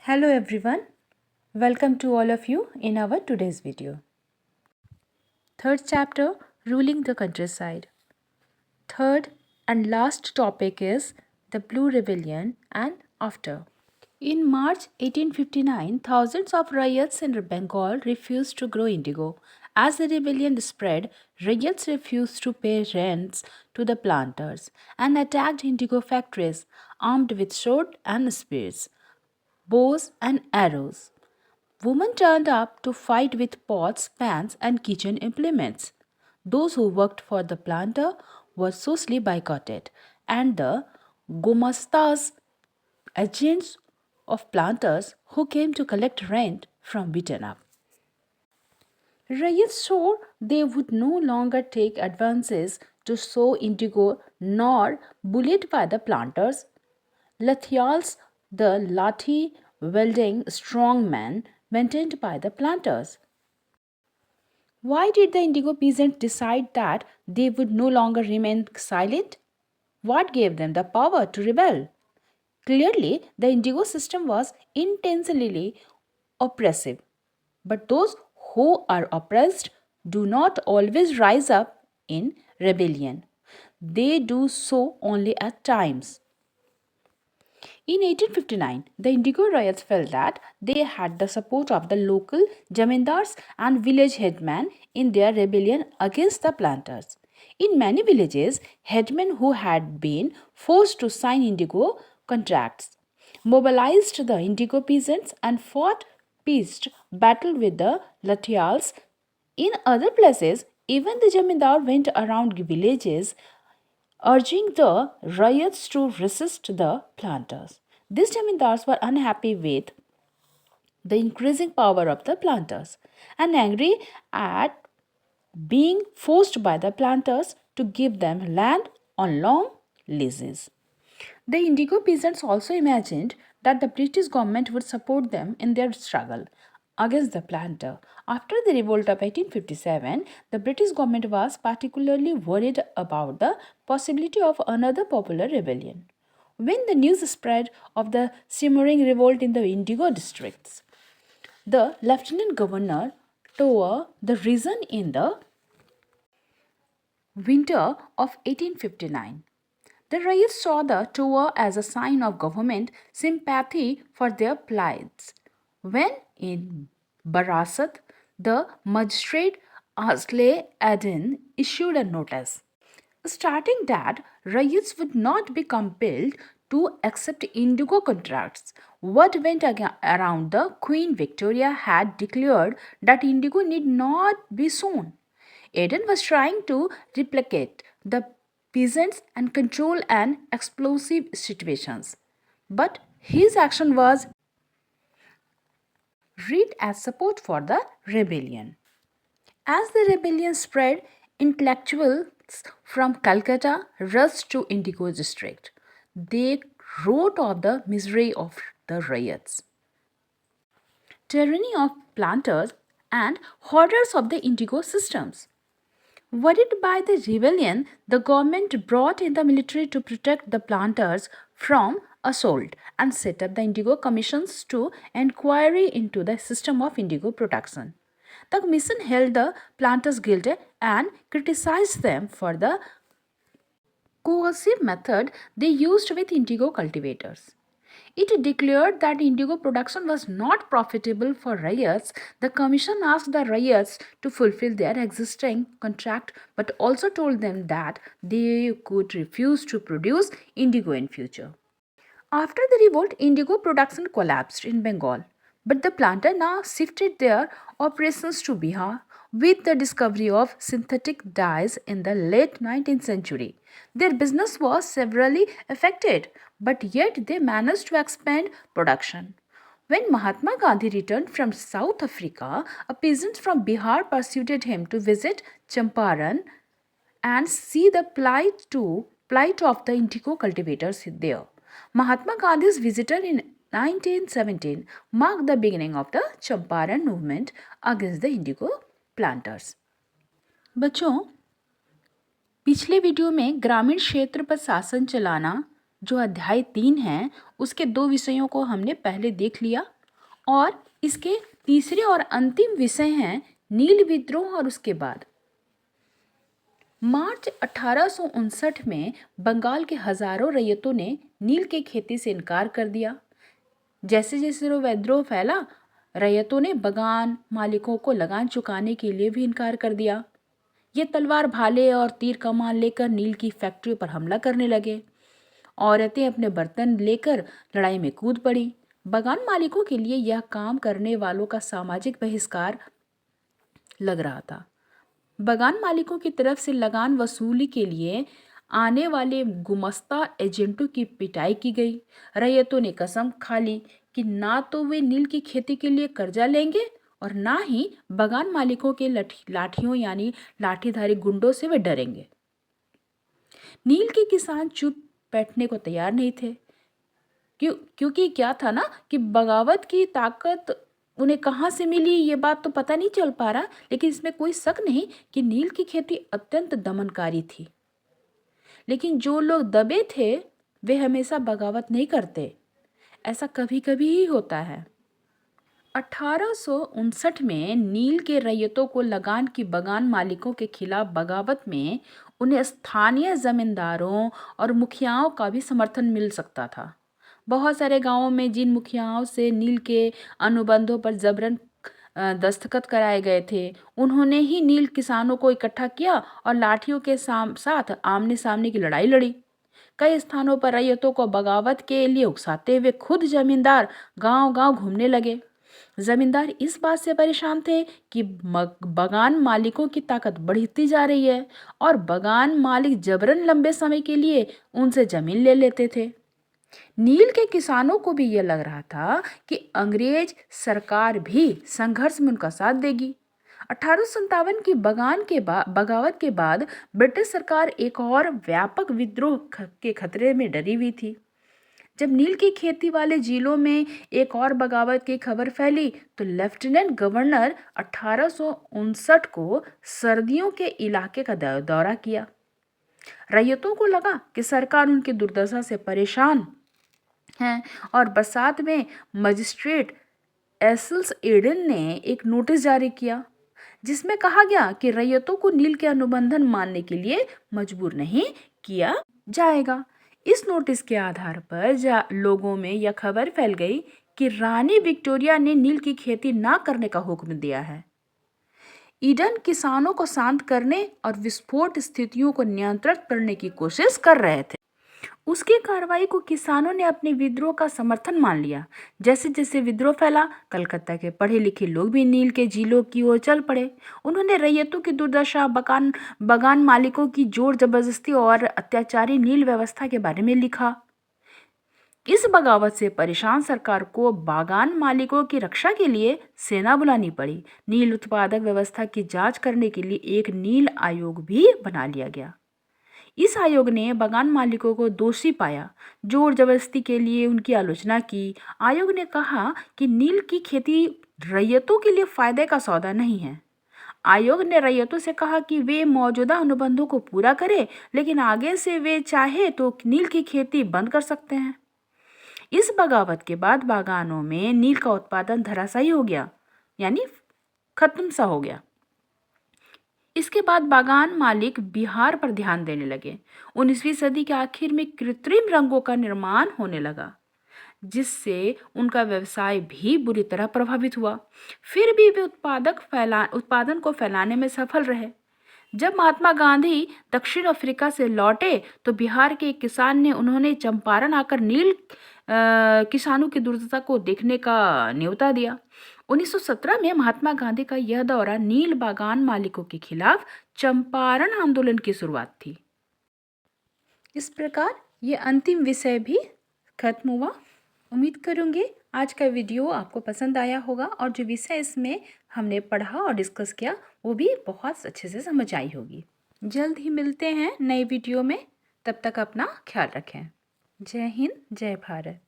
Hello everyone, welcome to all of you in our today's video. Third chapter, Ruling the Countryside. Third and last topic is the Blue Rebellion and after. In March 1859, thousands of ryots in Bengal refused to grow indigo. As the rebellion spread, ryots refused to pay rents to the planters and attacked indigo factories armed with swords and spears, bows and arrows. Women turned up to fight with pots, pans, and kitchen implements. Those who worked for the planter were socially boycotted, and the Gomastas, agents of planters who came to collect rent from beaten up. Riots swore they would no longer take advances to sow indigo nor bullied by the planters. Lathials, the lathi wielding strongmen maintained by the planters. Why did the indigo peasants decide that they would no longer remain silent? What gave them the power to rebel? Clearly, the indigo system was intensely oppressive. But those who are oppressed do not always rise up in rebellion. They do so only at times. In 1859, the Indigo riots felt that they had the support of the local jamindars and village headmen in their rebellion against the planters. In many villages, headmen who had been forced to sign indigo contracts mobilized the indigo peasants and fought pitched battle with the Lathials. In other places, even the jamindar went around villages urging the riots to resist the planters. These zamindars were unhappy with the increasing power of the planters and angry at being forced by the planters to give them land on long leases. The indigo peasants also imagined that the British government would support them in their struggle against the planter. After the revolt of 1857, the British government was particularly worried about the possibility of another popular rebellion. When the news spread of the simmering revolt in the indigo districts, the lieutenant governor tore the reason in the winter of 1859. The riots saw the tour as a sign of government sympathy for their plights. When in Barasat, the magistrate Asley Aden issued a notice stating that riots would not be compelled to accept indigo contracts. Word went around the Queen Victoria had declared that indigo need not be sown. Aden was trying to replicate the peasants and control an explosive situations. But his action was read as support for the rebellion. As the rebellion spread, intellectuals from Calcutta rushed to Indigo district. They wrote of the misery of the riots, tyranny of planters, and horrors of the indigo systems. Worried by the rebellion, the government brought in the military to protect the planters from assault and set up the indigo commissions to inquiry into the system of indigo production. The commission held the planters guilty and criticized them for the coercive method they used with indigo cultivators. It declared that indigo production was not profitable for ryots. The commission asked the ryots to fulfill their existing contract but also told them that they could refuse to produce indigo in future. After the revolt, indigo production collapsed in Bengal, but the planter now shifted their operations to Bihar with the discovery of synthetic dyes in the late 19th century. Their business was severely affected, but yet they managed to expand production. When Mahatma Gandhi returned from South Africa, a peasant from Bihar persuaded him to visit Champaran and see the plight of the indigo cultivators there. Mahatma Gandhi's visitor in 1917 marked the beginning of the Champaran movement against the indigo planters. बच्चों, पिछले video में ग्रामीण क्षेत्र पर शासन चलाना जो अध्याय 3 है उसके 2 विषयों को हमने पहले देख लिया। और इसके तीसरे और अंतिम विषय हैं नील विद्रोह और उसके बाद। मार्च 1859 में बंगाल के हजारों रैयतों ने नील की खेती से इनकार कर दिया। जैसे जैसे वो विद्रोह फैला, रैयतों ने बगान मालिकों को लगान चुकाने के लिए भी इनकार कर दिया। ये तलवार भाले और तीर कमान लेकर नील की फैक्ट्रियों पर हमला करने लगे। औरतें अपने बर्तन लेकर लड़ाई में कूद पड़ी। बगान मालिकों के लिए यह काम करने वालों का सामाजिक बहिष्कार लग रहा था। बगान मालिकों की तरफ से लगान वसूली के लिए आने वाले गुमस्ता एजेंटों की पिटाई की गई। रैयतों ने कसम खा ली कि ना तो वे नील की खेती के लिए कर्जा लेंगे और ना ही बगान मालिकों के लाठियों यानी लाठीधारी गुंडों से वे डरेंगे। नील के किसान चुप बैठने को तैयार नहीं थे, क्योंकि क्या था ना कि बगावत की ताकत उन्हें कहाँ से मिली ये बात तो पता नहीं चल पा रहा, लेकिन इसमें कोई शक नहीं कि नील की खेती अत्यंत दमनकारी थी। लेकिन जो लोग दबे थे वे हमेशा बगावत नहीं करते, ऐसा कभी कभी ही होता है। 1859 में नील के रैयतों को लगान की बगान मालिकों के खिलाफ बगावत में उन्हें स्थानीय जमींदारों और मुखियाओं का भी समर्थन मिल सकता था। बहुत सारे गांवों में जिन मुखियाओं से नील के अनुबंधों पर जबरन दस्तखत कराए गए थे, उन्होंने ही नील किसानों को इकट्ठा किया और लाठियों के साथ आमने सामने की लड़ाई लड़ी। कई स्थानों पर रैयतों को बगावत के लिए उकसाते हुए खुद जमींदार गांव-गांव घूमने लगे। जमींदार इस बात से परेशान थे कि बगान मालिकों की ताकत बढ़ती जा रही है और बगान मालिक जबरन लंबे समय के लिए उनसे जमीन ले लेते थे। नील के किसानों को भी यह लग रहा था कि अंग्रेज सरकार भी संघर्ष में उनका साथ देगी। 1857 की बगावत के बाद ब्रिटिश सरकार एक और व्यापक विद्रोह के खतरे में डरी हुई थी। जब नील की खेती वाले जिलों में एक और बगावत की खबर फैली तो लेफ्टिनेंट गवर्नर 1859 को सर्दियों के इलाके का दौरा किया। रैयतों को लगा कि सरकार उनकी दुर्दशा से परेशान है और बरसात में मजिस्ट्रेट एसल्स एडन ने एक नोटिस जारी किया जिसमें कहा गया कि रैयतों को नील के अनुबंधन मानने के लिए मजबूर नहीं किया जाएगा। इस नोटिस के आधार पर लोगों में यह खबर फैल गई कि रानी विक्टोरिया ने नील की खेती ना करने का हुक्म दिया है। ईडन किसानों को शांत करने और विस्फोट स्थितियों को नियंत्रित करने की कोशिश कर रहे थे। उसकी कार्रवाई को किसानों ने अपने विद्रोह का समर्थन मान लिया। जैसे जैसे विद्रोह फैला, कलकत्ता के पढ़े लिखे लोग भी नील के जिलों की ओर चल पड़े। उन्होंने रैयतों की दुर्दशा, बगान मालिकों की जोर जबरदस्ती और अत्याचारी नील व्यवस्था के बारे में लिखा। इस बगावत से परेशान सरकार को बागान मालिकों की रक्षा के लिए सेना बुलानी पड़ी। नील उत्पादक व्यवस्था की जांच करने के लिए एक नील आयोग भी बना लिया गया। इस आयोग ने बगान मालिकों को दोषी पाया, जोर जबरदस्ती के लिए उनकी आलोचना की। आयोग ने कहा कि नील की खेती रैयतों के लिए फायदे का सौदा नहीं है। आयोग ने रैयतों से कहा कि वे मौजूदा अनुबंधों को पूरा करें, लेकिन आगे से वे चाहे तो नील की खेती बंद कर सकते हैं। इस बगावत के बाद बागानों में नील का उत्पादन धराशायी हो गया, यानी खत्म सा हो गया। इसके बाद बागान मालिक बिहार पर ध्यान देने लगे। 19वीं सदी के आखिर में कृत्रिम रंगों का निर्माण होने लगा, जिससे उनका व्यवसाय भी बुरी तरह प्रभावित हुआ। फिर भी वे उत्पादन को फैलाने में सफल रहे। जब महात्मा गांधी दक्षिण अफ्रीका से लौटे तो बिहार के एक किसान ने उन्होंने चंपारण आकर नील किसानों की दुर्दशा को देखने का न्योता दिया। 1917 में महात्मा गांधी का यह दौरा नील बागान मालिकों के खिलाफ चंपारण आंदोलन की शुरुआत थी। इस प्रकार ये अंतिम विषय भी खत्म हुआ। उम्मीद करूंगी आज का वीडियो आपको पसंद आया होगा और जो विषय इसमें हमने पढ़ा और डिस्कस किया वो भी बहुत अच्छे से समझ आई होगी। जल्द ही मिलते हैं नए वीडियो में, तब तक अपना ख्याल रखें। जय हिंद, जय भारत।